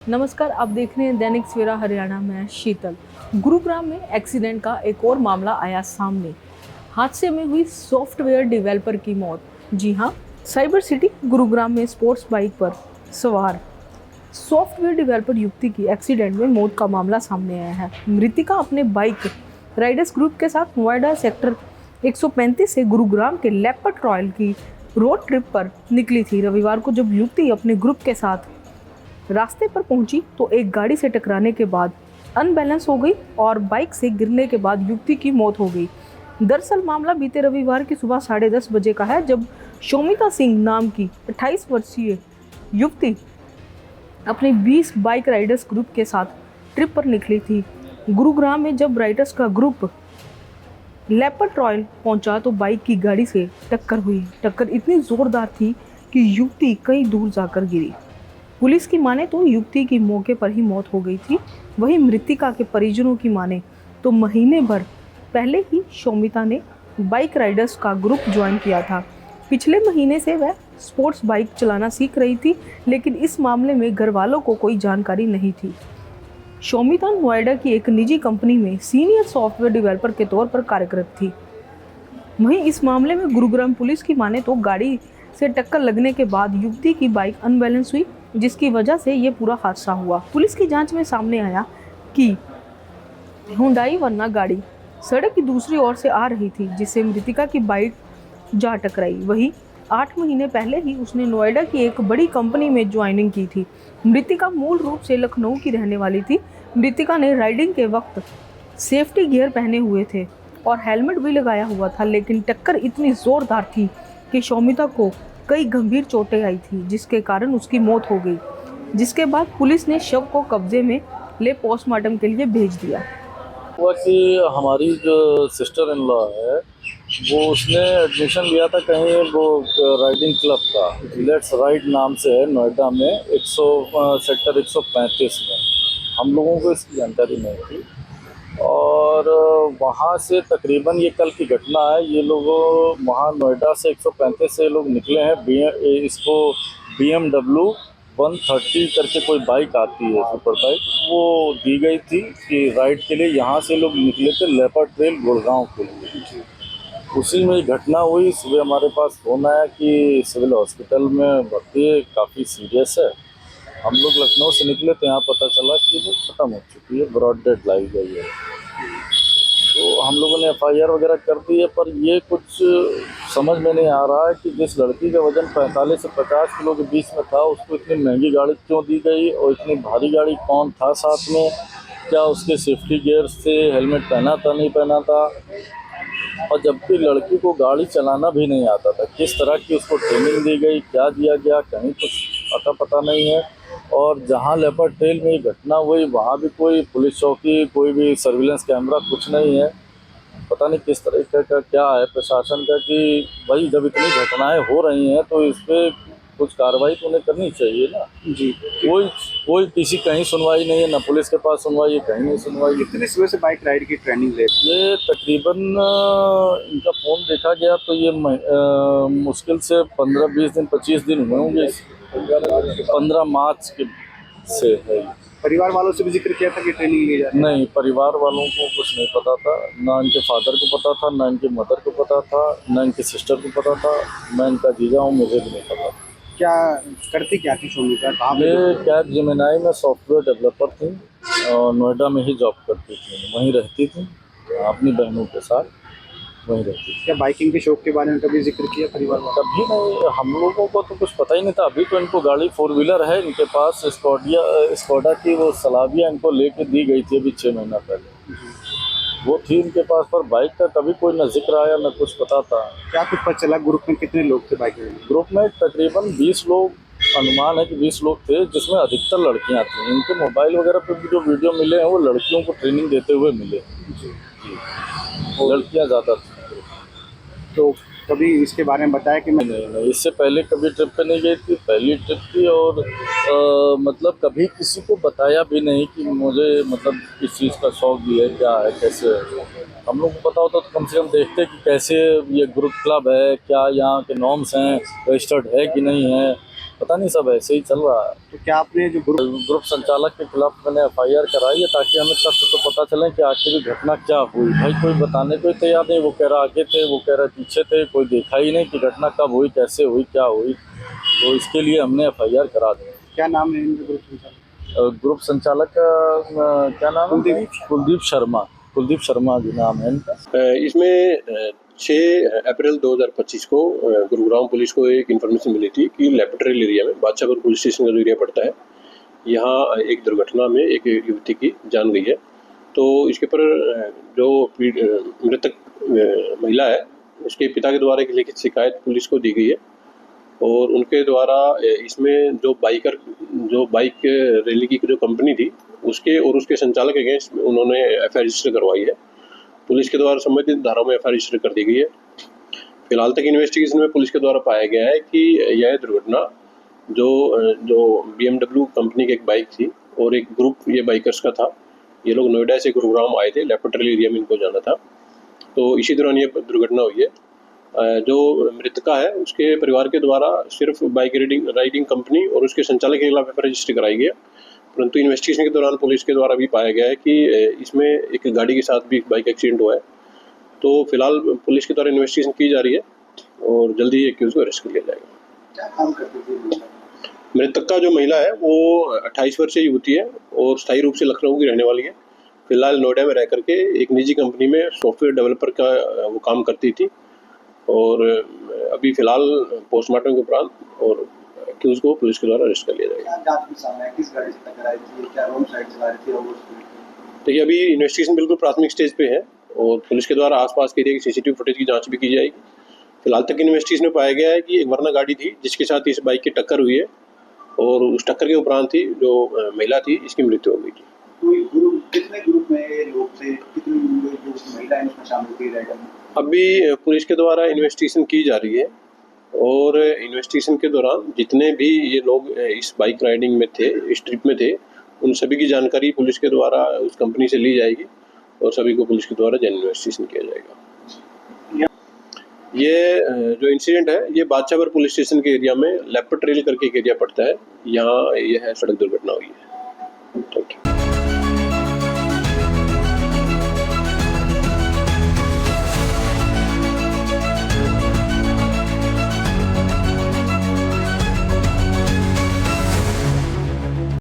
नमस्कार, आप देख रहे हैं दैनिक सवेरा हरियाणा में शीतल। गुरुग्राम में एक्सीडेंट का एक और मामला आया सामने। हादसे में हुई सॉफ्टवेयर डेवलपर की मौत। जी हां, साइबर सिटी गुरुग्राम में स्पोर्ट्स बाइक पर सवार सॉफ्टवेयर डेवलपर युवती की एक्सीडेंट में मौत का मामला सामने आया है। मृतिका अपने बाइक राइडर्स ग्रुप के साथ नोएडा सेक्टर 135 से गुरुग्राम के लेपर्ड रॉयल की रोड ट्रिप पर निकली थी। रविवार को जब युवती अपने ग्रुप के साथ रास्ते पर पहुंची तो एक गाड़ी से टकराने के बाद अनबैलेंस हो गई और बाइक से गिरने के बाद युवती की मौत हो गई। दरअसल मामला बीते रविवार की सुबह 10:30 बजे का है, जब शोमिता सिंह नाम की 28 वर्षीय युवती अपने 20 बाइक राइडर्स ग्रुप के साथ ट्रिप पर निकली थी। गुरुग्राम में जब राइडर्स का ग्रुप लेपर्ड रॉयल पहुंचा तो बाइक की गाड़ी से टक्कर हुई। टक्कर इतनी जोरदार थी कि युवती कई दूर जाकर गिरी। पुलिस की माने तो युवती की मौके पर ही मौत हो गई थी। वहीं मृतिका के परिजनों की माने तो महीने भर पहले ही शोमिता ने बाइक राइडर्स का ग्रुप ज्वाइन किया था। पिछले महीने से वह स्पोर्ट्स बाइक चलाना सीख रही थी, लेकिन इस मामले में घर वालों को कोई जानकारी नहीं थी। शोमिता नोएडा की एक निजी कंपनी में सीनियर सॉफ्टवेयर डेवलपर के तौर पर कार्यरत थी। वहीं इस मामले में गुरुग्राम पुलिस की माने तो गाड़ी से टक्कर लगने के बाद युवती की बाइक अनबैलेंस हुई, जिसकी वजह से ये पूरा हादसा हुआ। पुलिस की जांच में सामने आया कि हुंडई वर्ना गाड़ी सड़क की दूसरी ओर से आ रही थी, जिससे मृतिका की बाइक जा टकराई। वहीं 8 महीने पहले ही उसने नोएडा की एक बड़ी कंपनी में ज्वाइनिंग की थी। मृतिका मूल रूप से लखनऊ की रहने वाली थी। मृतिका ने राइडिंग के वक्त सेफ्टी गियर पहने हुए थे और हेलमेट भी लगाया हुआ था, लेकिन टक्कर इतनी जोरदार थी कि शोमिता को कई गंभीर चोटें आई थी, जिसके कारण उसकी मौत हो गई। जिसके बाद पुलिस ने शव को कब्जे में ले पोस्टमार्टम के लिए भेज दिया। हुआ कि हमारी जो सिस्टर इन लॉ है वो उसने एडमिशन लिया था कहीं वो राइडिंग क्लब का लेट्स राइड नाम से है नोएडा में 100 सेक्टर 135 में। हम लोगों को इसकी जानकारी नहीं थी और वहाँ से तकरीबन ये कल की घटना है। ये लोग वहाँ नोएडा से 135 से लोग निकले हैं। इसको BMW 130 करके कोई बाइक आती है, सुपर बाइक, वो दी गई थी कि राइड के लिए। यहाँ से लोग निकले थे लेपर्ड ट्रेल गुड़गांव के लिए। उसी में घटना हुई। सुबह हमारे पास फोन आया कि सिविल हॉस्पिटल में भर्ती है, काफ़ी सीरियस है। हम लोग लखनऊ से निकले तो यहाँ पता चला कि वो ख़त्म हो चुकी है, ब्रॉड डेड लाई गई है। तो हम लोगों ने FIR वगैरह कर दी है, पर ये कुछ समझ में नहीं आ रहा है कि जिस लड़की का वजन 45 से 50 किलो के बीच में था, उसको इतनी महंगी गाड़ी क्यों दी गई और इतनी भारी गाड़ी कौन था साथ में, क्या उसके सेफ्टी गियर से हेलमेट पहना था नहीं पहना था, और जबकि लड़की को गाड़ी चलाना भी नहीं आता था। किस तरह की उसको ट्रेनिंग दी गई, क्या दिया गया, कहीं कुछ पता नहीं है। और जहाँ लेपर्ड ट्रेल में ये घटना हुई वहाँ भी कोई पुलिस चौकी, कोई भी सर्विलेंस कैमरा, कुछ नहीं है। पता नहीं किस तरह का क्या है प्रशासन का कि भाई जब इतनी घटनाएं हो रही हैं तो इस पर कुछ कार्रवाई तो उन्हें करनी चाहिए ना जी। कोई किसी कहीं सुनवाई नहीं है, ना पुलिस के पास सुनवाई है, कहीं नहीं सुनवाई। कितने सुबह से बाइक राइड की ट्रेनिंग ले? ये तकरीबन इनका फ़ोन देखा गया तो ये मुश्किल से 15-20 दिन 25 दिन हुए होंगे। 15 मार्च के से है। परिवार वालों से भी जिक्र किया था कि ट्रेनिंग ली जाए? नहीं, परिवार वालों को कुछ नहीं पता था। ना इनके फादर को पता था, ना इनके मदर को पता था, ना इनके सिस्टर को पता था। मैं इनका जीजा हूँ, मुझे भी नहीं पता। क्या करती क्या थी शोमिता? ये क्या जेमिनाई में सॉफ्टवेयर डेवलपर थी और नोएडा में ही जॉब करती थी, वहीं रहती थी अपनी बहनों के साथ, वहीं रहती थी। क्या बाइकिंग के शौक के बारे में कभी जिक्र किया परिवार वालों? कभी नहीं, हम लोगों को तो कुछ पता ही नहीं था। अभी तो इनको गाड़ी 4 व्हीलर है इनके पास, स्कोडा की वो सलाविया इनको लेके दी गई थी अभी 6 महीना पहले, वो थी इनके पास। पर बाइक का कभी कोई न जिक्र आया न कुछ पता था। क्या कुछ पता चला? ग्रुप में कितने लोग थे बाइक में? ग्रुप में तकरीबन 20 लोग, अनुमान है कि 20 लोग थे, जिसमें अधिकतर लड़कियां थी। इनके मोबाइल वगैरह पे भी जो वीडियो मिले हैं वो लड़कियों को ट्रेनिंग देते हुए मिले, लड़कियां ज़्यादा थी। तो कभी इसके बारे में बताया कि नहीं, इससे पहले कभी ट्रिप पे नहीं गई थी, पहली ट्रिप थी। और मतलब कभी किसी को बताया भी नहीं कि मुझे मतलब इस चीज़ का शौक भी है, क्या है, कैसे है। हम लोग को पता होता तो कम से कम देखते कि कैसे ये ग्रुप क्लब है, क्या यहाँ के नॉर्म्स हैं, रजिस्टर्ड है कि नहीं है, पता नहीं, सब ऐसे ही चल रहा है। तो क्या आपने जो ग्रुप ग्रुप संचालक के खिलाफ मैंने FIR कराई है, ताकि हमें तथ्य तो पता चले कि आखिर घटना क्या हुई। भाई कोई बताने को तैयार नहीं, वो कह रहा आगे थे, वो कह रहा पीछे थे, कोई देखा ही नहीं कि घटना कब हुई, कैसे हुई, क्या हुई। तो इसके लिए हमने FIR करा दी। क्या नाम है इनके ग्रुप संचालक? ग्रुप संचालक का क्या नाम है? कुलदीप शर्मा जी नाम है इनका। इसमें 6 अप्रैल 2025 को गुरुग्राम पुलिस को एक इन्फॉर्मेशन मिली थी कि लेपट्रेल एरिया में बादशाहपुर पुलिस स्टेशन का जो एरिया पड़ता है, यहाँ एक दुर्घटना में एक युवती की जान गई है। तो इसके ऊपर जो मृतक महिला है, उसके पिता के द्वारा एक लिखित शिकायत पुलिस को दी गई है और उनके द्वारा इसमें जो बाइक रैली की जो कंपनी थी उसके और उसके संचालक के अगेंस्ट उन्होंने FIR रजिस्टर करवाई है। पुलिस के द्वारा संबंधित धाराओं में FIR रजिस्टर कर दी गई है। फिलहाल तक इन्वेस्टिगेशन में पुलिस के द्वारा पाया गया है कि यह दुर्घटना जो BMW कंपनी की एक बाइक थी और एक ग्रुप ये बाइकर्स का था। ये लोग नोएडा से गुरुग्राम आए थे, लेपट्रेल एरिया में इनको जाना था। तो इसी दौरान ये दुर्घटना हुई है। जो मृतका है उसके परिवार के द्वारा सिर्फ बाइक राइडिंग कंपनी और उसके संचालक के खिलाफ FIR रजिस्टर कराई गई है, परंतु इन्वेस्टिगेशन के दौरान पुलिस के द्वारा भी पाया गया है कि इसमें एक गाड़ी के साथ भी बाइक एक्सीडेंट हुआ है। तो फिलहाल पुलिस के द्वारा इन्वेस्टिगेशन की जा रही है और जल्दी ही एक्यूज को अरेस्ट कर लिया जाएगा। क्या काम करती थी? मृतक जो महिला है वो 28 वर्षीय युवती है और स्थायी रूप से लखनऊ की रहने वाली है। फिलहाल नोएडा में रह करके एक निजी कंपनी में सॉफ्टवेयर डेवलपर का वो काम करती थी और अभी फिलहाल पोस्टमार्टम के उपरांत और एक्यूज को पुलिस के द्वारा अरेस्ट कर लिया जाएगा। क्या जांच में सामने है? किस गाड़ी से टकराई थी? क्या रोड साइड चला रही थी? देखिए, अभी इन्वेस्टिगेशन बिल्कुल प्राथमिक स्टेज पे है और पुलिस के द्वारा आसपास के एरिया की CCTV फुटेज की जांच भी की जाएगी। फिलहाल तक इन्वेस्टिगेशन में पाया गया है कि एक वर्ना गाड़ी थी जिसके साथ इस बाइक की टक्कर हुई है और उस टक्कर के उपरांत ही जो महिला थी इसकी मृत्यु हो गई थी। कितने ग्रुप में लोग थे? कितनी महिलाएं इसमें शामिल थी राइडर में? अभी पुलिस के द्वारा इन्वेस्टिगेशन की जा रही है और इन्वेस्टिगेशन के दौरान जितने भी ये लोग इस बाइक राइडिंग में थे, इस ट्रिप में थे, उन सभी की जानकारी पुलिस के द्वारा उस कंपनी से ली जाएगी और सभी को पुलिस के द्वारा जेन्युइन इन्वेस्टिगेशन किया जाएगा। ये जो इंसिडेंट है ये बादशाहपुर पुलिस स्टेशन के एरिया में लेपट्रेल करके एक एरिया पड़ता है, यहाँ यह सड़क दुर्घटना हुई है। Thank you.